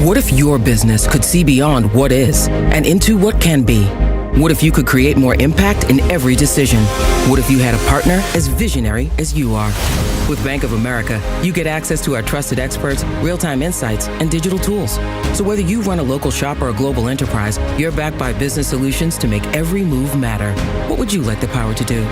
What if your business could see beyond what is and into what can be? What if you could create more impact in every decision? What if you had a partner as visionary as you are? With Bank of America, you get access to our trusted experts, real-time insights, and digital tools. So whether you run a local shop or a global enterprise, you're backed by business solutions to make every move matter. What would you like the power to do?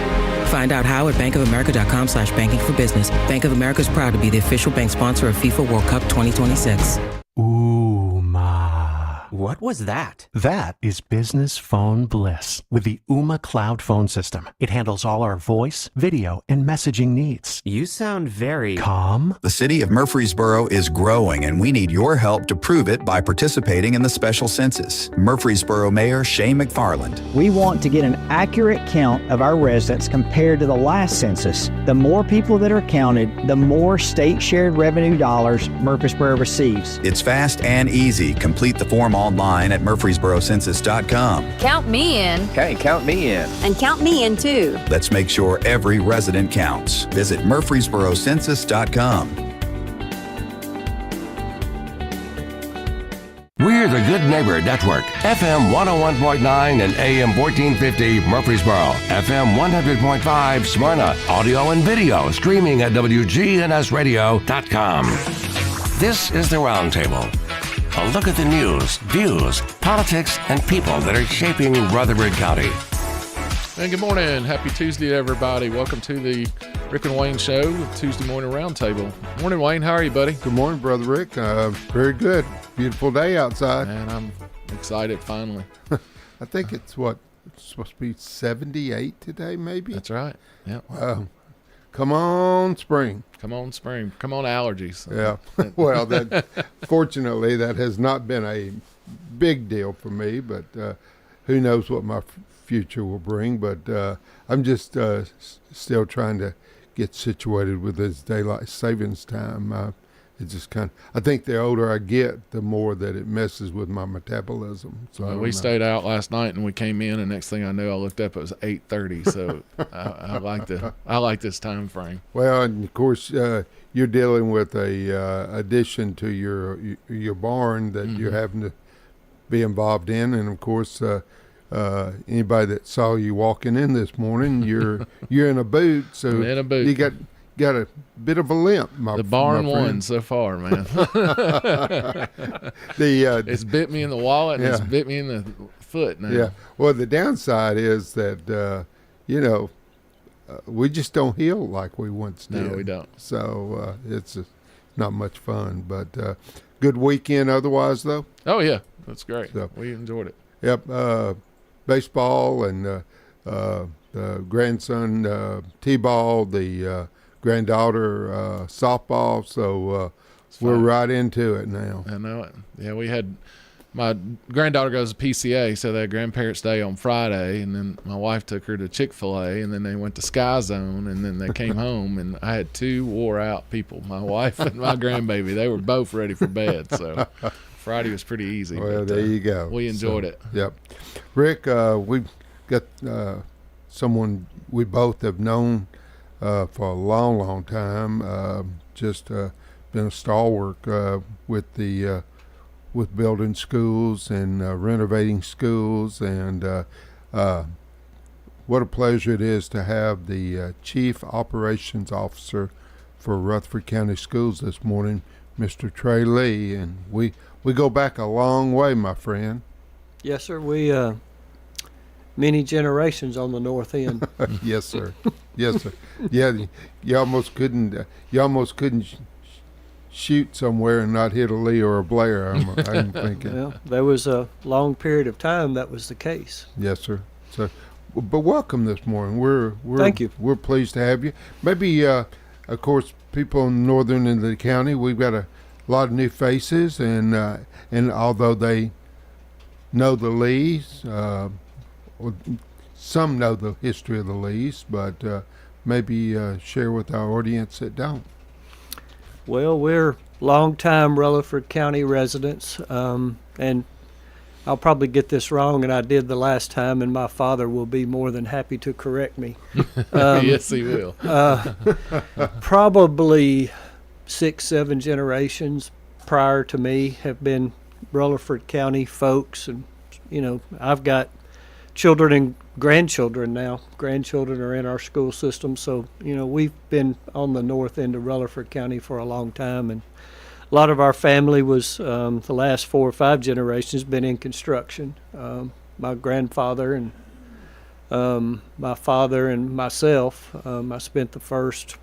Find out how at bankofamerica.com/banking for business. Bank of America is proud to be the official bank sponsor of FIFA World Cup 2026. Ooh, ma. What was that? That is business phone bliss with the Ooma Cloud phone system. It handles all our voice, video, and messaging needs. You sound very calm. The city of Murfreesboro is growing, and we need your help to prove it by participating in the special census. Murfreesboro Mayor Shay McFarland. We want to get an accurate count of our residents compared to the last census. The more people that are counted, the more state shared revenue dollars Murfreesboro receives. It's fast and easy. Complete the form online at murfreesborocensus.com. Count me in. Okay, count me in. And count me in too. Let's make sure every resident counts. Visit murfreesborocensus.com. We're the Good Neighbor Network, FM 101.9 and AM 1450 Murfreesboro, FM 100.5 Smyrna, audio and video streaming at wgnsradio.com. This is the Roundtable. A look at the news, views, politics, and people that are shaping Rutherford County. And good morning. Happy Tuesday, everybody. Welcome to the Rick and Wayne Show, Tuesday morning roundtable. Morning, Wayne. How are you, buddy? Good morning, Brother Rick. Very good. Beautiful day outside. Man, I'm excited finally. I think it's supposed to be 78 today, maybe? That's right. Yeah. Wow. Come on, spring. Come on, spring. Come on, allergies. Yeah. Well, fortunately, that has not been a big deal for me, but who knows what my future will bring. But I'm just still trying to get situated with this daylight savings time. It just I think the older I get, the more that it messes with my metabolism. So we stayed out last night and we came in, and next thing I knew, I looked up, it was 8:30. So I like this time frame. Well, and of course, you're dealing with a addition to your barn that you're having to be involved in, and of course, anybody that saw you walking in this morning, you're in a boot, so in a boot. You got a bit of a limp. The barn won so far, man. It's bit me in the wallet and it's bit me in the foot now. Yeah. Well, the downside is that we just don't heal like we once did. No, we don't. So it's not much fun, but good weekend otherwise, though. Oh yeah, that's great. So, we enjoyed it. Yep. Baseball and grandson t-ball, the granddaughter softball, so we're right into it now. I know it. Yeah, we had my granddaughter goes to PCA, so they had Grandparents' Day on Friday, and then my wife took her to Chick-fil-A, and then they went to Sky Zone, and then they came home, and I had two wore-out people, my wife and my grandbaby. They were both ready for bed, so Friday was pretty easy. Well, but, there you go. We enjoyed it. Yep. Rick, we've got someone we both have known for a long, long time. Just been a stalwart with building schools and renovating schools, and what a pleasure it is to have the Chief Operations Officer for Rutherford County Schools this morning, Mr. Trey Lee, and we go back a long way, my friend. Yes, sir. We many generations on the north end. Yes, sir. Yes, sir. Yeah, you almost couldn't shoot somewhere and not hit a Lee or a Blair. I'm thinking. Well, there was a long period of time that was the case. Yes, sir. So, but welcome this morning. Thank you. We're pleased to have you. Maybe, of course, people in the northern end of the county, we've got a lot of new faces, and although they know the Lees, some know the history of the Lees, but maybe share with our audience that don't. Well, we're longtime Rutherford County residents, and I'll probably get this wrong, and I did the last time, and my father will be more than happy to correct me. Yes, he will. Probably 6-7 generations prior to me have been Rutherford County folks, and I've got children and grandchildren now. Grandchildren are in our school system, so we've been on the north end of Rutherford County for a long time, and a lot of our family was the last 4 or 5 generations been in construction. My grandfather and my father and myself. I spent the first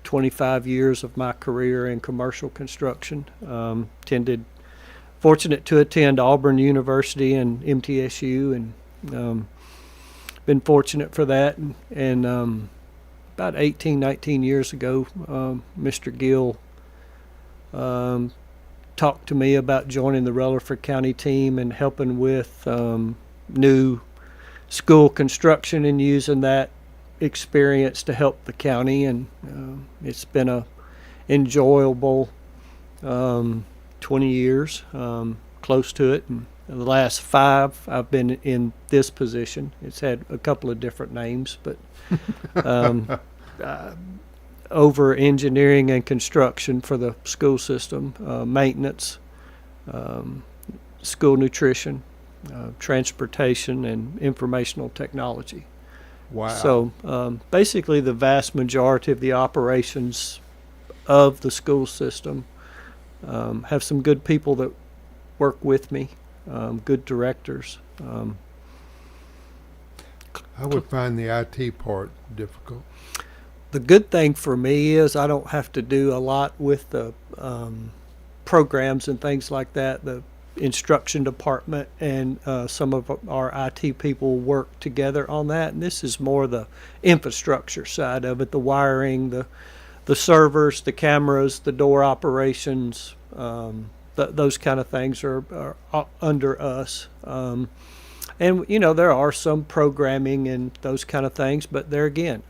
25 years of my career in commercial construction. Fortunate to attend Auburn University and MTSU, and been fortunate for that. And about 18, 19 years ago, Mr. Gill talked to me about joining the Rutherford County team and helping with new school construction and using that experience to help the county. And it's been a enjoyable 20 years, close to it. And the last 5 I've been in this position. It's had a couple of different names, but over engineering and construction for the school system, maintenance, school nutrition, transportation, and informational technology. Wow. So basically the vast majority of the operations of the school system have some good people that work with me, good directors. I would find the IT part difficult. The good thing for me is I don't have to do a lot with the programs and things like that. The instruction department and some of our IT people work together on that, and this is more the infrastructure side of it, the wiring, the servers, the cameras, the door operations, those kind of things are under us. And there are some programming and those kind of things, but there again,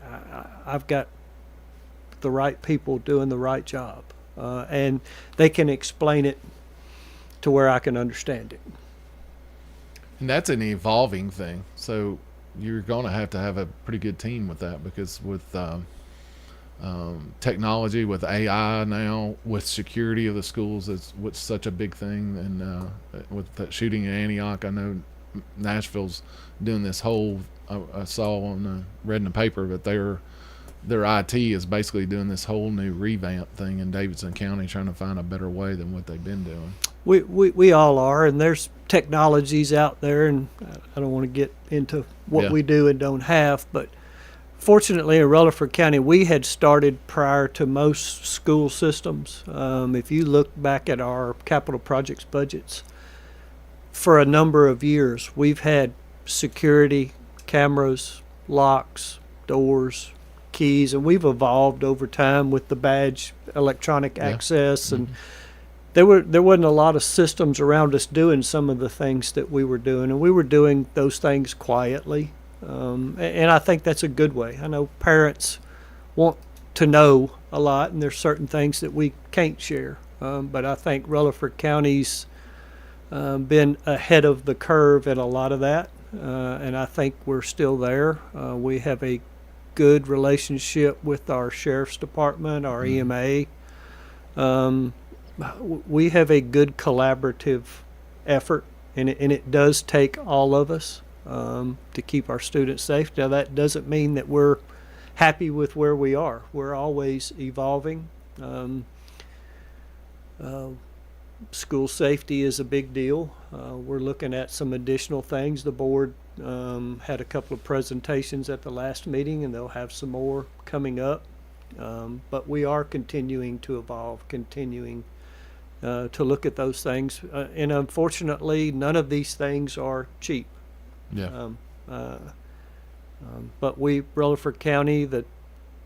I've got the right people doing the right job, and they can explain it to where I can understand it. And that's an evolving thing. So you're going to have a pretty good team with that, because with technology, with AI now, with security of the schools, is what's such a big thing. And with that shooting in Antioch, I know Nashville's doing this whole, I saw read in the paper, but their IT is basically doing this whole new revamp thing in Davidson County, trying to find a better way than what they've been doing. We all are, and there's technologies out there, and I don't want to get into what we do and don't have, but fortunately in Rutherford County we had started prior to most school systems. If you look back at our capital projects budgets, for a number of years we've had security, cameras, locks, doors, keys, and we've evolved over time with the badge electronic access, and there wasn't a lot of systems around us doing some of the things that we were doing, and we were doing those things quietly, and I think that's a good way. I know parents want to know a lot, and there's certain things that we can't share, but I think Rutherford County's been ahead of the curve in a lot of that, and I think we're still there. We have a good relationship with our sheriff's department, our EMA. We have a good collaborative effort, and it does take all of us to keep our students safe. Now, that doesn't mean that we're happy with where we are. We're always evolving. School safety is a big deal. We're looking at some additional things. The board had a couple of presentations at the last meeting, and they'll have some more coming up. But we are continuing to evolve, continuing to look at those things. And unfortunately, none of these things are cheap. Yeah. But Rutherford County, the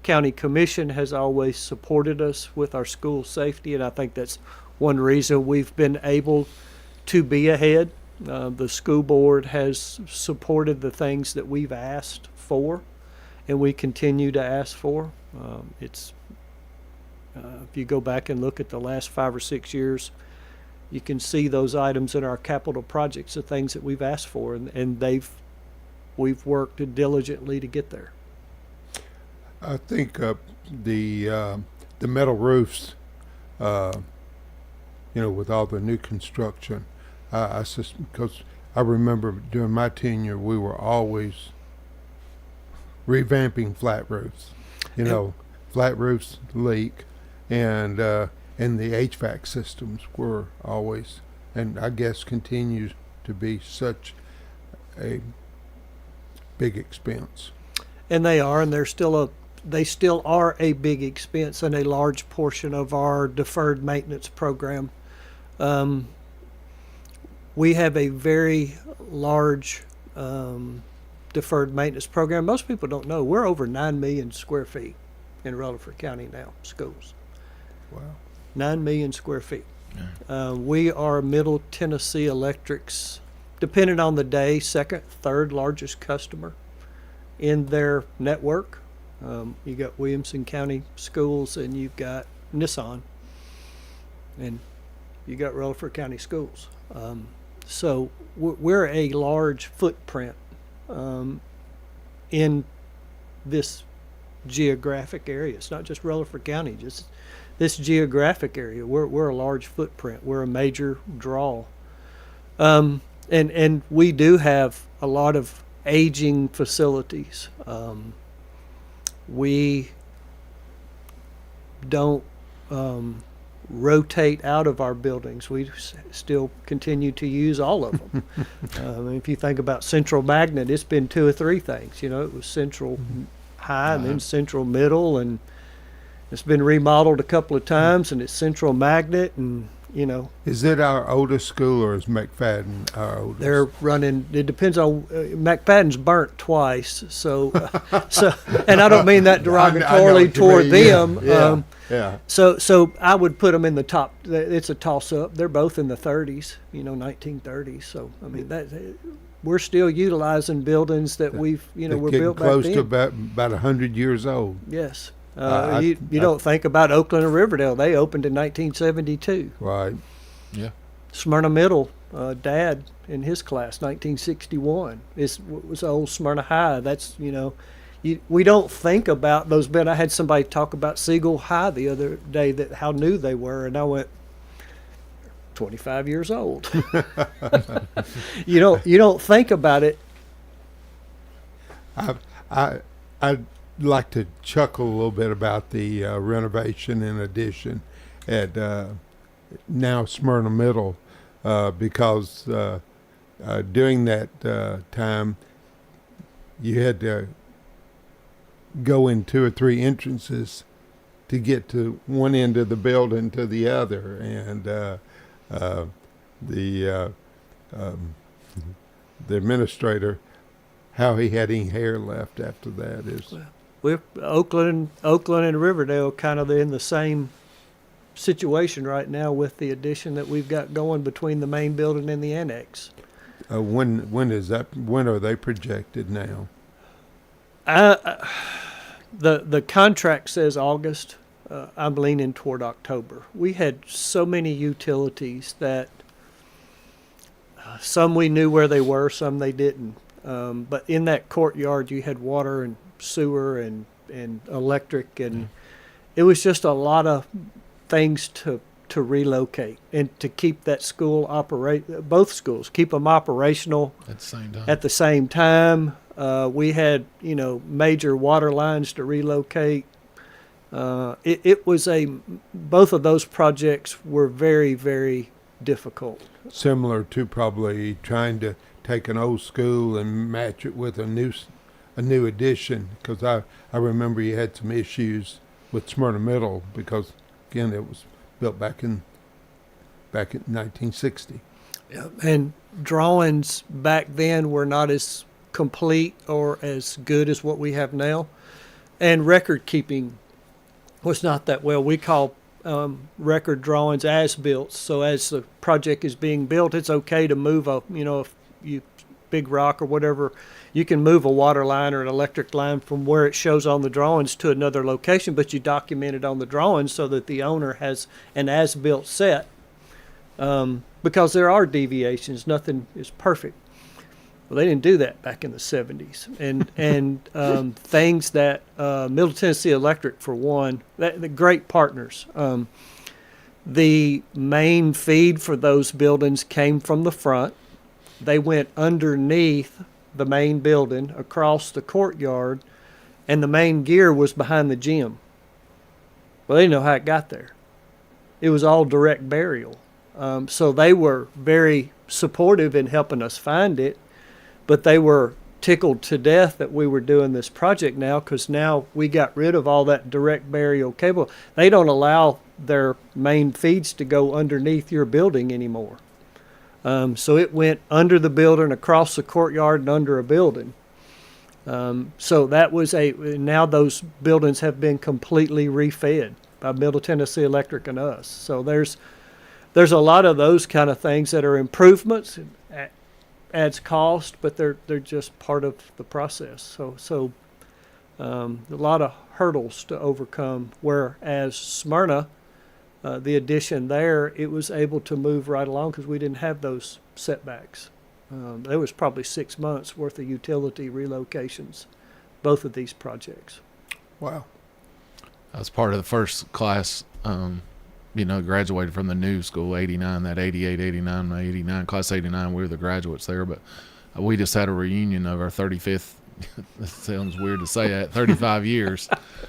county commission has always supported us with our school safety, and I think that's one reason we've been able to be ahead. The school board has supported the things that we've asked for, and we continue to ask for. If you go back and look at the last 5 or 6 years, you can see those items in our capital projects, the things that we've asked for, and we've worked diligently to get there. I think the metal roofs with all the new construction. Because I remember during my tenure, we were always revamping flat roofs. Flat roofs leak, and the HVAC systems were always, and I guess continues to be, such a big expense. And they are, and they still are a big expense and a large portion of our deferred maintenance program. We have a very large deferred maintenance program. Most people don't know we're over 9 million square feet in Rutherford County now, schools. Wow. 9 million square feet. We are Middle Tennessee Electric's, depending on the day, second, third largest customer in their network. You got Williamson County Schools, and you've got Nissan, and you got Rutherford County Schools. So we're a large footprint in this geographic area. It's not just Rutherford County, just this geographic area. We're a large footprint. We're a major draw. And we do have a lot of aging facilities. We don't rotate out of our buildings. We still continue to use all of them. If you think about Central Magnet, it's been 2 or 3 things. It was Central High and then Central Middle, and it's been remodeled a couple of times, and it's Central Magnet, and Is it our oldest school, or is McFadden our oldest? They're running. It depends on McFadden's burnt twice, so and I don't mean that derogatorily toward them. Yeah. So I would put them in the top. It's a toss up. They're both in the 30s, 1930s. So I mean we're still utilizing buildings that were built back then. Close to about 100 years old. Yes. You don't think about Oakland and Riverdale. They opened in 1972. Right. Yeah. Smyrna Middle, Dad in his class, 1961. Was old Smyrna High. That's, we don't think about those. But I had somebody talk about Siegel High the other day, that how new they were, and I went, 25 years old. You don't think about it. I'd like to chuckle a little bit about the renovation and addition at now Smyrna Middle, because during that time you had to go in 2 or 3 entrances to get to one end of the building to the other, and the administrator, how he had any hair left after that is. We're Oakland and Riverdale kind of in the same situation right now with the addition that we've got going between the main building and the annex. When is that? When are they projected now? The contract says August. I'm leaning toward October. We had so many utilities that some we knew where they were, some they didn't. But in that courtyard, you had water and sewer and electric, and it was just a lot of things to relocate and to keep that school both schools, keep them operational at the same time. We had major water lines to relocate. It was both of those projects were very, very difficult. Similar to probably trying to take an old school and match it with a new addition, because I remember you had some issues with Smyrna Middle because, again, it was built back in 1960. Yeah, and drawings back then were not as complete or as good as what we have now, and record keeping was not that well. We call record drawings as built. So as the project is being built, it's okay to move a big rock or whatever. You can move a water line or an electric line from where it shows on the drawings to another location, but you document it on the drawings so that the owner has an as-built set. Because there are deviations, nothing is perfect. Well, they didn't do that back in the 70s. And things that Middle Tennessee Electric, for one, the great partners. The main feed for those buildings came from the front. They went underneath the main building across the courtyard, and the main gear was behind the gym. Well, they didn't know how it got there. It was all direct burial. So they were very supportive in helping us find it, but they were tickled to death that we were doing this project now, because now we got rid of all that direct burial cable. They don't allow their main feeds to go underneath your building anymore. So it went under the building, across the courtyard, and under a building. So that was now those buildings have been completely refed by Middle Tennessee Electric and us. So there's a lot of those kind of things that are improvements. It adds cost, but they're just part of the process. So a lot of hurdles to overcome, whereas Smyrna, the addition there, it was able to move right along because we didn't have those setbacks. There was probably 6 months worth of utility relocations, both of these projects. Wow. I was part of the first class, graduated from the new school, 89, that 88, 89, 89, class 89, we were the graduates there, but we just had a reunion of our 35th, it sounds weird to say that, 35 years.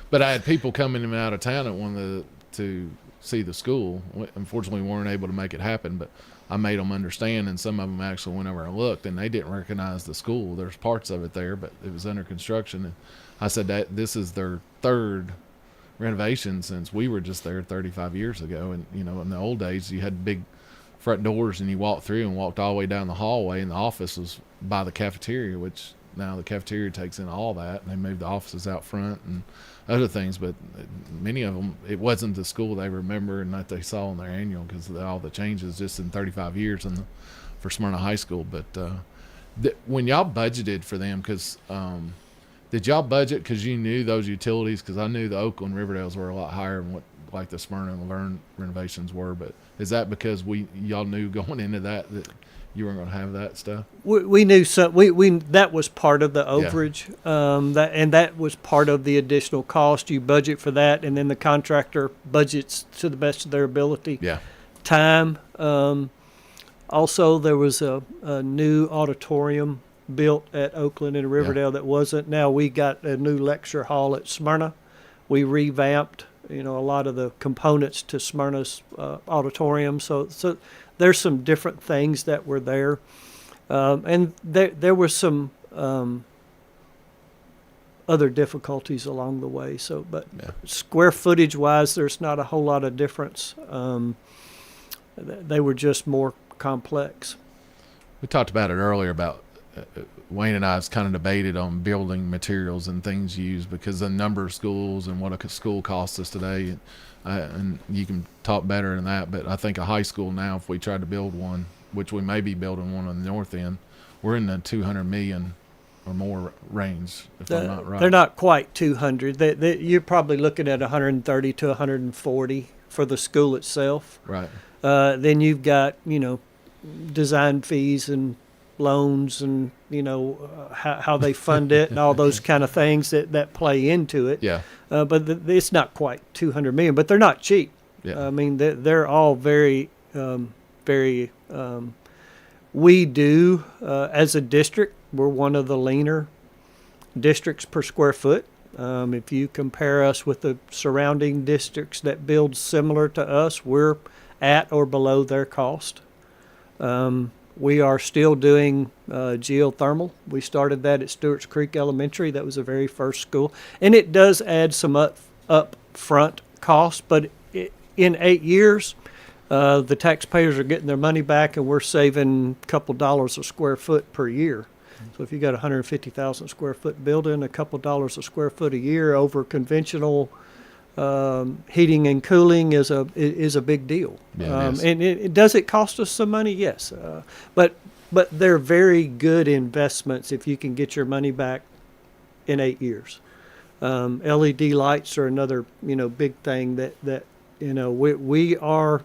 But I had people coming in and out of town that wanted to see the school. Unfortunately, we weren't able to make it happen, but I made them understand, and some of them actually went over and looked, and they didn't recognize the school. There's parts of it there, but it was under construction. And I said that this is their third renovation since we were just there 35 years ago. And, in the old days, you had big front doors, and you walked through and walked all the way down the hallway, and the office was by the cafeteria, which now the cafeteria takes in all that, and they moved the offices out front and other things. But many of them, it wasn't the school they remember and that they saw in their annual, because of all the changes just in 35 years for Smyrna High School. But when y'all budgeted for them, because did y'all budget because you knew those utilities? Because I knew the Oakland Riverdales were a lot higher than what like the Smyrna and Laverne renovations were. But is that because y'all knew going into that you weren't going to have that stuff? We knew some. We that was part of the overage. Yeah. That was part of the additional cost. You budget for that, and then the contractor budgets to the best of their ability. Yeah. Time. Also, there was a new auditorium built at Oakland and Riverdale that wasn't. Now we got a new lecture hall at Smyrna. We revamped, a lot of the components to Smyrna's auditorium. So there's some different things that were there, and there were some other difficulties along the way. So, but square footage wise, there's not a whole lot of difference. They were just more complex. We talked about it earlier about Wayne and I was kind of debated on building materials and things used, because the number of schools and what a school costs us today, and you can talk better than that. But I think a high school now, if we tried to build one, which we may be building one on the north end, we're in the $200 million or more range, if I'm not right. They're not quite 200. You're probably looking at 130 to 140 for the school itself. Right. Then you've got, design fees and loans and, how they fund it and all those kind of things that play into it. Yeah. But it's not quite 200 million, but they're not cheap. Yeah. I mean, they're all very, very, we do, as a district, we're one of the leaner districts per square foot. If you compare us with the surrounding districts that build similar to us, we're at or below their cost. We are still doing geothermal. We started that at Stewart's Creek Elementary. That was the very first school. And it does add some upfront cost, but in 8 years, the taxpayers are getting their money back, and we're saving a couple dollars a square foot per year. So if you got a 150,000 square foot building, a couple dollars a square foot a year over conventional heating and cooling is a big deal. Yeah, and does it cost us some money? Yes, but they're very good investments if you can get your money back in 8 years. LED lights are another big thing that we are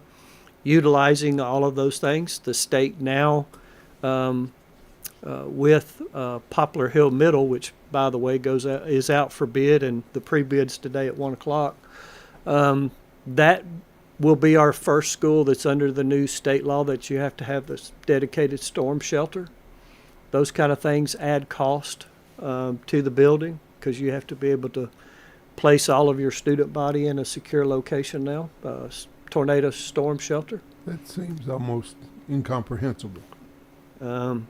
utilizing all of those things. The state now, with Poplar Hill Middle, which by the way is out for bid, and the pre-bid's today at 1:00. That will be our first school that's under the new state law that you have to have this dedicated storm shelter. Those kind of things add cost to the building because you have to be able to place all of your student body in a secure location now, tornado storm shelter. That seems almost incomprehensible.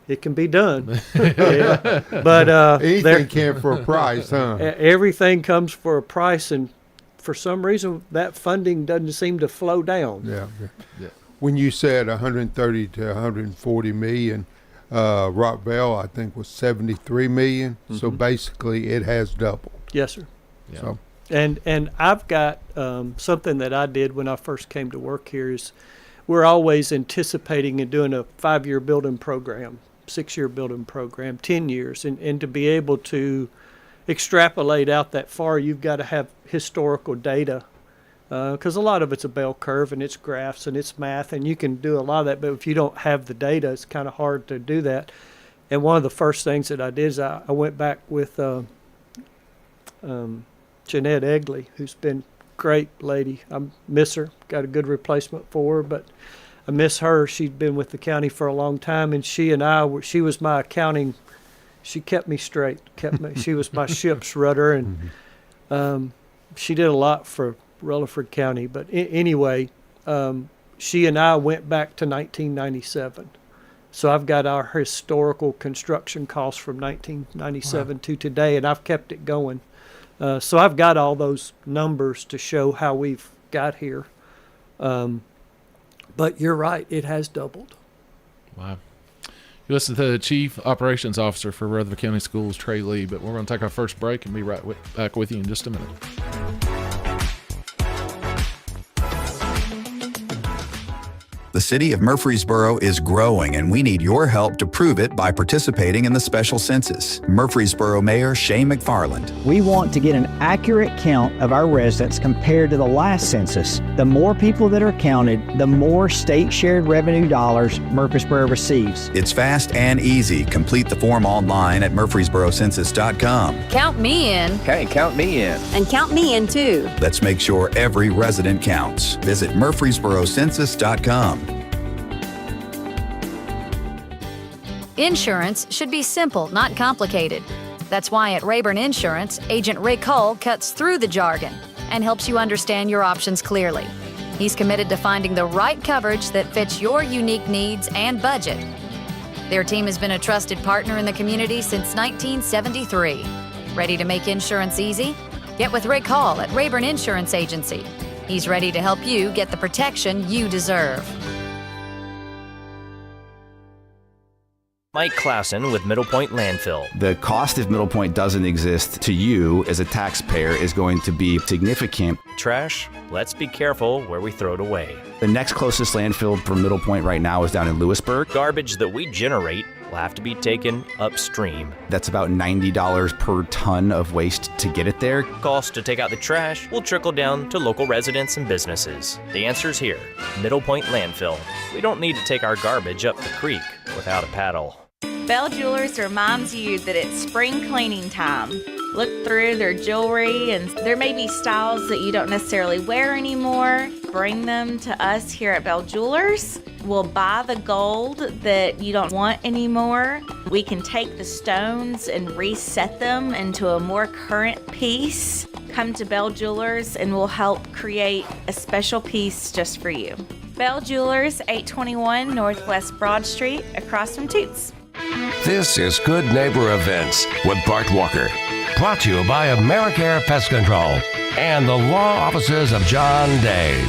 It can be done. Yeah. But anything can for a price, huh? Everything comes for a price, and for some reason that funding doesn't seem to flow down. Yeah. When you said 130 to 140 million, Rockville, I think, was 73 million. Mm-hmm. So basically it has doubled. Yes, sir. Yeah. So. And I've got something that I did when I first came to work here is we're always anticipating and doing a 5-year building program, 6-year building program, 10 years. And to be able to extrapolate out that far, you've got to have historical data because a lot of it's a bell curve and it's graphs and it's math, and you can do a lot of that. But if you don't have the data, it's kind of hard to do that. And one of the first things that I did is I went back with Jeanette Egley, who's been great lady. I miss her. Got a good replacement for her, but I miss her. She'd been with the county for a long time, and she was my accounting. She kept me straight. She was my ship's rudder, and she did a lot for Rutherford County. But anyway, she and I went back to 1997. So I've got our historical construction costs from 1997 to today, and I've kept it going. So I've got all those numbers to show how we've got here. But you're right, it has doubled. Wow. You listen to the Chief Operations Officer for Rutherford County Schools, Trey Lee, but we're going to take our first break and be right back with you in just a minute. The city of Murfreesboro is growing, and we need your help to prove it by participating in the special census. Murfreesboro Mayor Shane McFarland. We want to get an accurate count of our residents compared to the last census. The more people that are counted, the more state shared revenue dollars Murfreesboro receives. It's fast and easy. Complete the form online at murfreesborocensus.com. Count me in. Hey, count me in. And count me in too. Let's make sure every resident counts. Visit murfreesborocensus.com. Insurance should be simple, not complicated. That's why at Rayburn Insurance, Agent Rick Hull cuts through the jargon and helps you understand your options clearly. He's committed to finding the right coverage that fits your unique needs and budget. Their team has been a trusted partner in the community since 1973. Ready to make insurance easy? Get with Rick Hall at Rayburn Insurance Agency. He's ready to help you get the protection you deserve. Mike Clausen with Middle Point Landfill. The cost if Middle Point doesn't exist to you as a taxpayer is going to be significant. Trash, let's be careful where we throw it away. The next closest landfill for Middle Point right now is down in Lewisburg. Garbage that we generate will have to be taken upstream. That's about $90 per ton of waste to get it there. Cost to take out the trash will trickle down to local residents and businesses. The answer's here, Middle Point Landfill. We don't need to take our garbage up the creek without a paddle. Bell Jewelers reminds you that it's spring cleaning time. Look through their jewelry, and there may be styles that you don't necessarily wear anymore. Bring them to us here at Bell Jewelers. We'll buy the gold that you don't want anymore. We can take the stones and reset them into a more current piece. Come to Bell Jewelers and we'll help create a special piece just for you. Bell Jewelers, 821 Northwest Broad Street, across from Toots. This is Good Neighbor Events with Bart Walker. Brought to you by AmeriCare Pest Control and the law offices of John Day.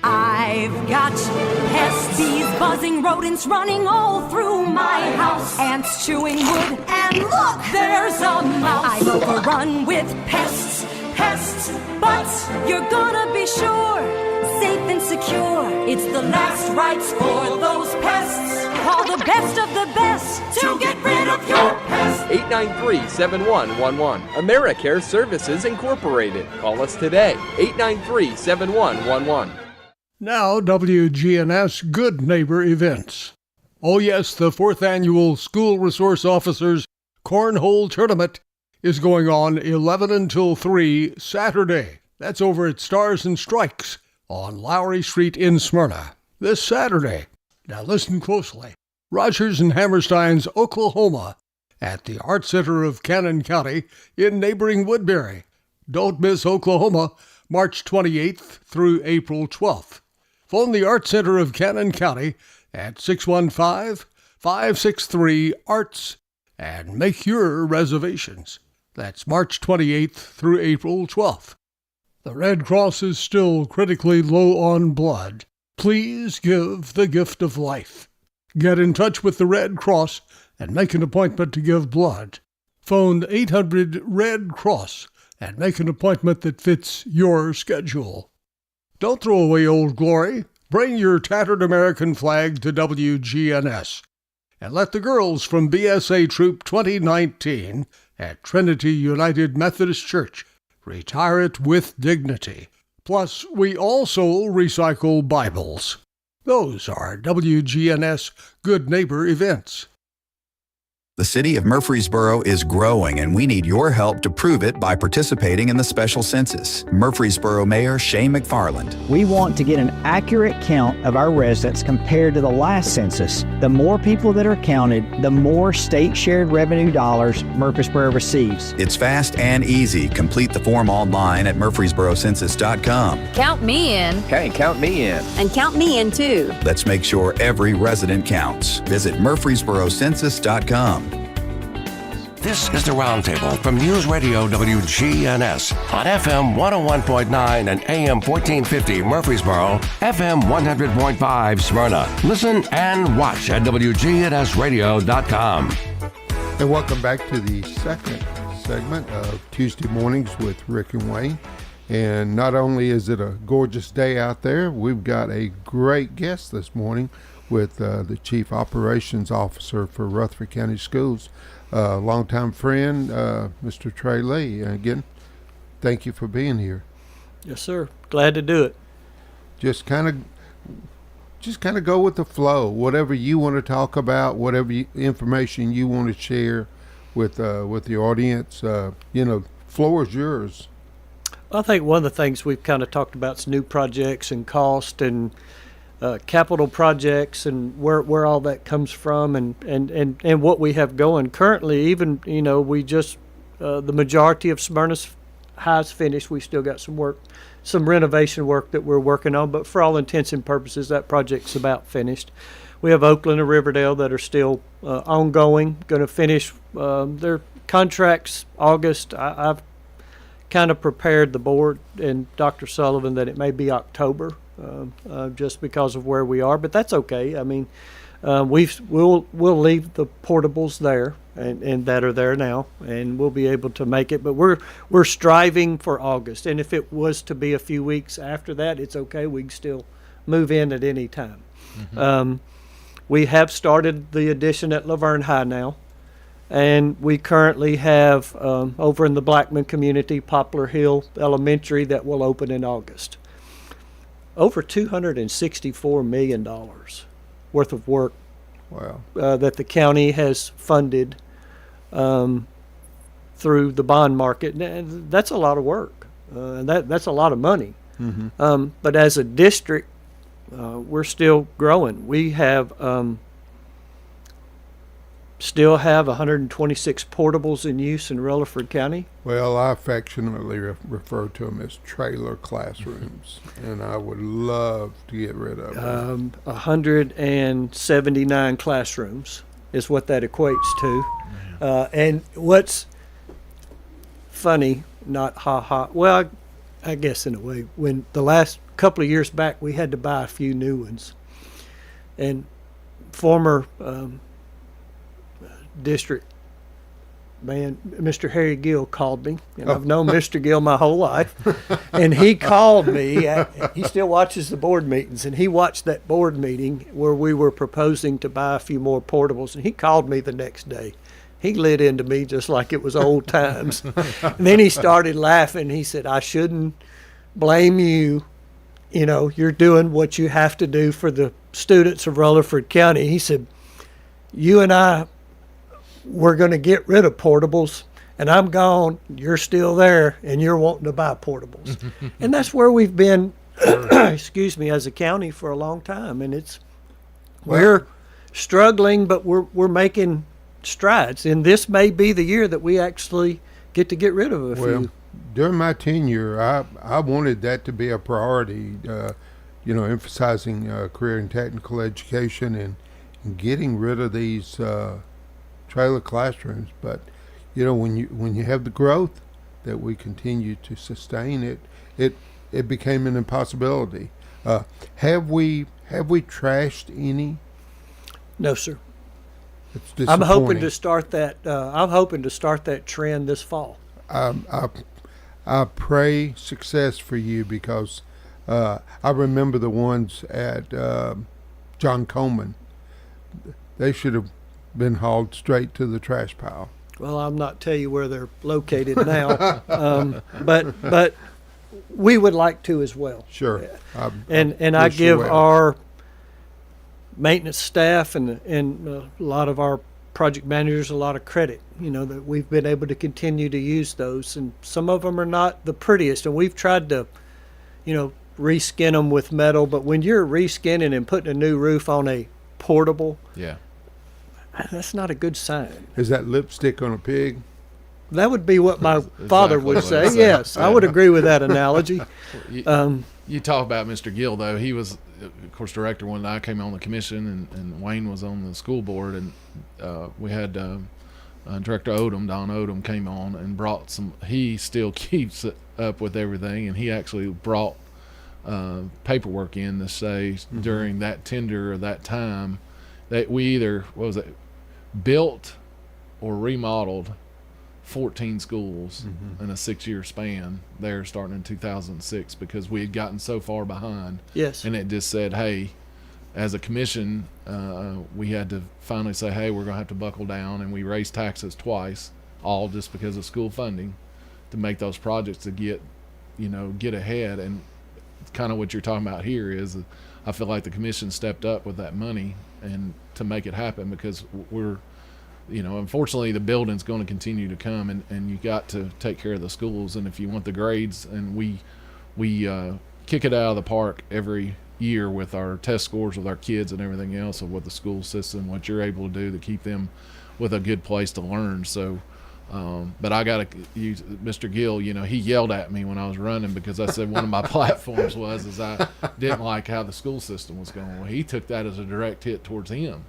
I've got pests, bees, buzzing, rodents running all through my house. Ants chewing wood, and look, there's a mouse. I'm overrun with pests, but you're gonna be sure, safe and secure. It's the last rites for those pests. Call the best of the best to get rid of your pests. 893-7111. AmeriCare Services Incorporated. Call us today. 893-7111. Now, WGNS Good Neighbor Events. Oh yes, the 4th Annual School Resource Officers Cornhole Tournament is going on 11 until 3 Saturday. That's over at Stars and Strikes on Lowry Street in Smyrna this Saturday. Now listen closely. Rogers and Hammerstein's Oklahoma at the Art Center of Cannon County in neighboring Woodbury. Don't miss Oklahoma, March 28th through April 12th. Phone the Art Center of Cannon County at 615-563-ARTS and make your reservations. That's March 28th through April 12th. The Red Cross is still critically low on blood. Please give the gift of life. Get in touch with the Red Cross and make an appointment to give blood. Phone 800-RED-CROSS and make an appointment that fits your schedule. Don't throw away old glory. Bring your tattered American flag to WGNS. And let the girls from BSA Troop 2019 at Trinity United Methodist Church retire it with dignity. Plus, we also recycle Bibles. Those are WGNS Good Neighbor events. The city of Murfreesboro is growing, and we need your help to prove it by participating in the special census. Murfreesboro Mayor Shane McFarland. We want to get an accurate count of our residents compared to the last census. The more people that are counted, the more state shared revenue dollars Murfreesboro receives. It's fast and easy. Complete the form online at murfreesborocensus.com. Count me in. Hey, count me in. And count me in too. Let's make sure every resident counts. Visit murfreesborocensus.com. This is the Roundtable from News Radio WGNS on FM 101.9 and AM 1450 Murfreesboro, FM 100.5 Smyrna. Listen and watch at wgnsradio.com. And welcome back to the second segment of Tuesday Mornings with Rick and Wayne. And not only is it a gorgeous day out there, we've got a great guest this morning with the Chief Operations Officer for Rutherford County Schools, longtime friend, Mr. Trey Lee. Again, thank you for being here. Yes, sir. Glad to do it. Just kind of go with the flow. Whatever you want to talk about, whatever information you want to share with the audience, floor is yours. I think one of the things we've kind of talked about is new projects and cost and capital projects and where all that comes from and what we have going currently. Even we just the majority of Smyrna's High's finished. We still got some renovation work that we're working on, but for all intents and purposes that project's about finished. We have Oakland and Riverdale that are still ongoing, going to finish their contracts August. I've kind of prepared the board and Dr. Sullivan that it may be October. Just because of where we are, but that's okay. I mean, we'll leave the portables there and that are there now, and we'll be able to make it. But we're striving for August, and if it was to be a few weeks after that, it's okay. We can still move in at any time. Mm-hmm. We have started the addition at Laverne High now, and we currently have over in the Blackman community, Poplar Hill Elementary that will open in August. Over $264 million worth of work. Wow. That the county has funded through the bond market. And that's a lot of work. That's a lot of money. Mm-hmm. But as a district, we're still growing. We have still have 126 portables in use in Rutherford County. Well, I affectionately refer to them as trailer classrooms, and I would love to get rid of them. 179 classrooms is what that equates to. And what's funny, not ha-ha, well, I guess in a way, when the last couple of years back, we had to buy a few new ones. And former district man, Mr. Harry Gill called me, and I've known Mr. Gill my whole life, and he called me. He still watches the board meetings, and he watched that board meeting where we were proposing to buy a few more portables, and he called me the next day. He lit into me just like it was old times. And then he started laughing. He said, I shouldn't blame you. You're doing what you have to do for the students of Rutherford County. He said, you and I, we're going to get rid of portables, and I'm gone. You're still there, and you're wanting to buy portables. And that's where we've been excuse me, as a county for a long time, and we're struggling, but we're making strides, and this may be the year that we actually get to get rid of a few. During my tenure, I wanted that to be a priority, emphasizing career and technical education and getting rid of these trailer classrooms. But when you have the growth that we continue to sustain, it became an impossibility. Have we trashed any? No, sir. It's I'm hoping to start that. I'm hoping to start that trend this fall. I pray success for you, because I remember the ones at John Coleman. They should have been hauled straight to the trash pile. Well, I'm not tell you where they're located now, but we would like to as well. Sure. And I give our maintenance staff and a lot of our project managers a lot of credit, that we've been able to continue to use those. And some of them are not the prettiest, and we've tried to, reskin them with metal. But when you're reskinning and putting a new roof on a portable, that's not a good sign. Is that lipstick on a pig? That would be what my father would say. Yes, I would agree with that analogy. You talk about Mr. Gill, though. He was, of course, director when I came on the commission, and Wayne was on the school board, and we had Director Odom, Don Odom, came on and brought some. He still keeps up with everything, and he actually brought paperwork in to say during that tender of that time that we either built or remodeled 14 schools in a 6-year span there starting in 2006, because we had gotten so far behind. Yes. And it just said, hey, as a commission, we had to finally say, hey, we're going to have to buckle down, and we raised taxes twice, all just because of school funding, to make those projects to get ahead. And kind of what you're talking about here is I feel like the commission stepped up with that money and to make it happen, because we're unfortunately the building's going to continue to come, and you got to take care of the schools. And if you want the grades, and we kick it out of the park every year with our test scores with our kids and everything else of what the school system, what you're able to do to keep them with a good place to learn. So but I got to use Mr. Gill. He yelled at me when I was running because I said one of my platforms was I didn't like how the school system was going. Well, he took that as a direct hit towards him.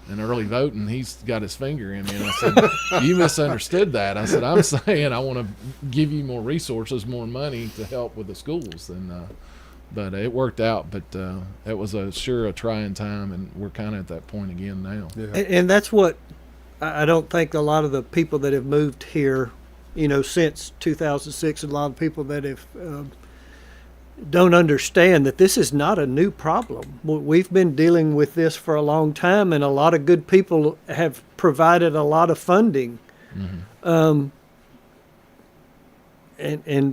In early voting, he's got his finger in me, and I said, you misunderstood that. I said, I'm saying I want to give you more resources, more money to help with the schools. And but it worked out. But it was sure a trying time, and we're kind of at that point again now. Yeah. And that's what I don't think a lot of the people that have moved here, since 2006, and a lot of people that have don't understand that this is not a new problem. We've been dealing with this for a long time, and a lot of good people have provided a lot of funding. And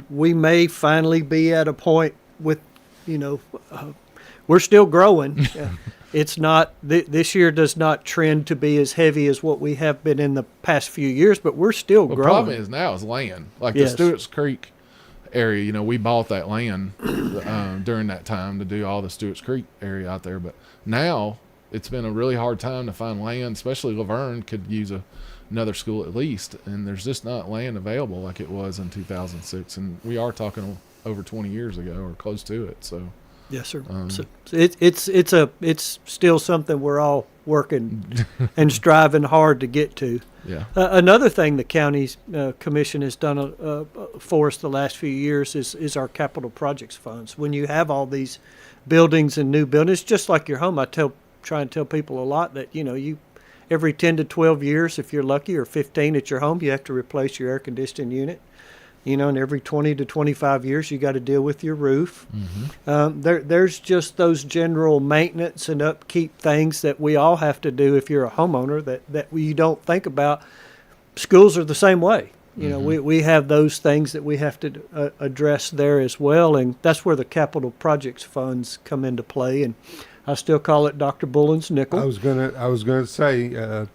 we may finally be at a point with, we're still growing. It's not, this year does not trend to be as heavy as what we have been in the past few years, but we're still growing. The problem is now is land. Like the Stewart's Creek area, we bought that land during that time to do all the Stewart's Creek area out there. But now it's been a really hard time to find land, especially Laverne could use another school at least. And there's just not land available like it was in 2006. And we are talking over 20 years ago or close to it. So. Yes, sir. So it's still something we're all working and striving hard to get to. Yeah. Another thing the county's commission has done for us the last few years is our capital projects funds. When you have all these buildings and new buildings, just like your home, I try and tell people a lot that you every 10 to 12 years, if you're lucky, or 15 at your home, you have to replace your air conditioning unit. And every 20 to 25 years, you got to deal with your roof. There's just those general maintenance and upkeep things that we all have to do if you're a homeowner that you don't think about. Schools are the same way. We have those things that we have to address there as well, and that's where the capital projects funds come into play. And I still call it Dr. Bullen's nickel. I was gonna say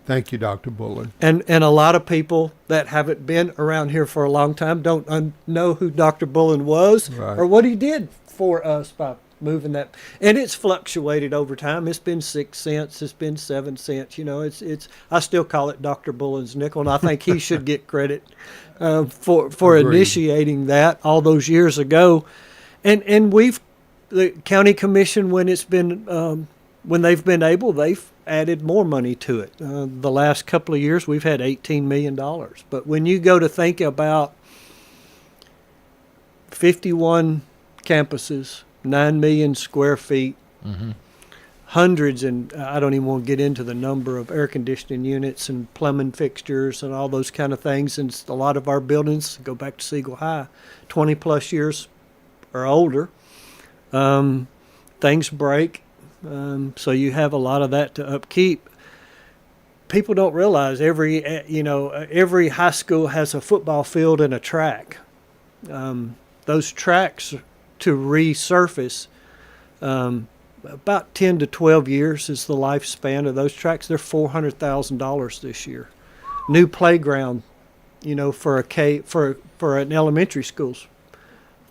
Thank you, Dr. Bullen. And a lot of people that haven't been around here for a long time don't know who Dr. Bullen was or what he did for us by moving that. And it's fluctuated over time. It's been 6 cents. It's been 7 cents. You know, it's. I still call it Dr. Bullen's nickel, and I think he should get credit for initiating that all those years ago. And the county commission, when it's been when they've been able, they've added more money to it. The last couple of years, we've had $18 million. But when you go to think about 51 campuses, 9 million square feet, hundreds, and I don't even want to get into the number of air conditioning units and plumbing fixtures and all those kind of things. And a lot of our buildings, go back to Siegel High, 20 plus years or older. Things break. So you have a lot of that to upkeep. People don't realize every high school has a football field and a track. Those tracks to resurface, about 10 to 12 years is the lifespan of those tracks. They're $400,000 this year. New playground, for an elementary school's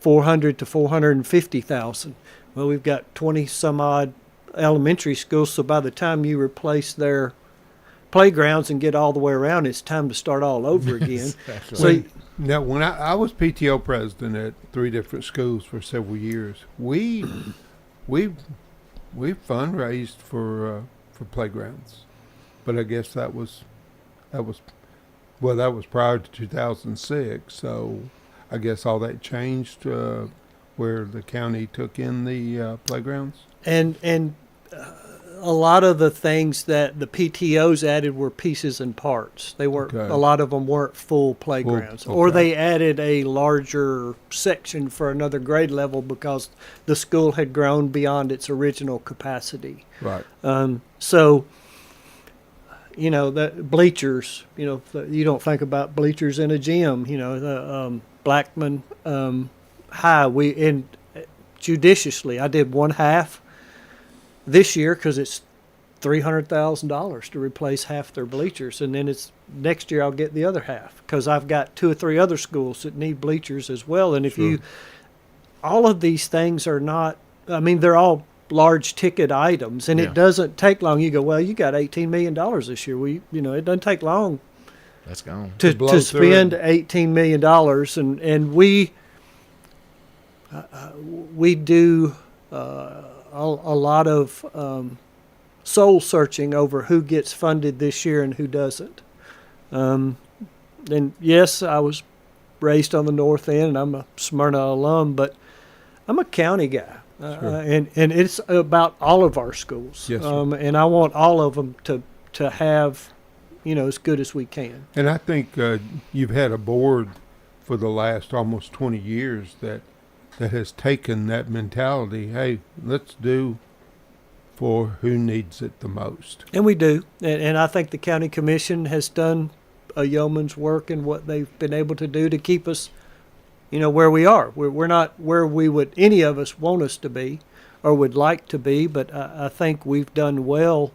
$400,000 to $450,000. Well, we've got 20 some odd elementary schools, so by the time you replace their playgrounds and get all the way around, it's time to start all over again. When I was PTO president at 3 different schools for several years, we fundraised for playgrounds, but I guess that was prior to 2006. So I guess all that changed where the county took in the playgrounds. And a lot of the things that the PTOs added were pieces and parts. They weren't. A lot of them weren't full playgrounds, or they added a larger section for another grade level because the school had grown beyond its original capacity. Right. So, the bleachers. You don't think about bleachers in a gym. The Blackman High. Judiciously, I did one half this year because it's $300,000 to replace half their bleachers, and then it's next year I'll get the other half because I've got 2 or 3 other schools that need bleachers as well. And if all of these things are not, they're all large ticket items, and it doesn't take long. You go, well, you got $18 million this year. It doesn't take long. That's gone to spend $18 million, and we do a lot of soul searching over who gets funded this year and who doesn't. And yes, I was raised on the north end, and I'm a Smyrna alum, but I'm a county guy, and it's about all of our schools. Yes, and I want all of them to have, as good as we can. And I think you've had a board for the last almost 20 years that has taken that mentality, hey, let's do for who needs it the most. And we do. And I think the county commission has done a yeoman's work in what they've been able to do to keep us, where we are. We're not where we would, any of us want us to be or would like to be, but I think we've done well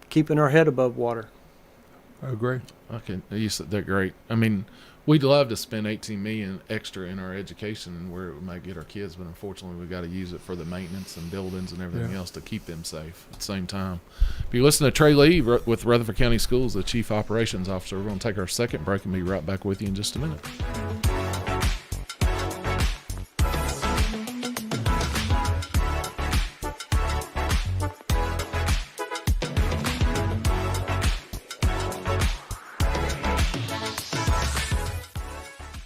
keeping our head above water. I agree. Okay, you said they're great. We'd love to spend $18 million extra in our education and where it might get our kids, but unfortunately we've got to use it for the maintenance and buildings and everything else to keep them safe at the same time. If you listen to Trey Lee with Rutherford County Schools, the Chief Operations Officer, we're going to take our second break and be right back with you in just a minute.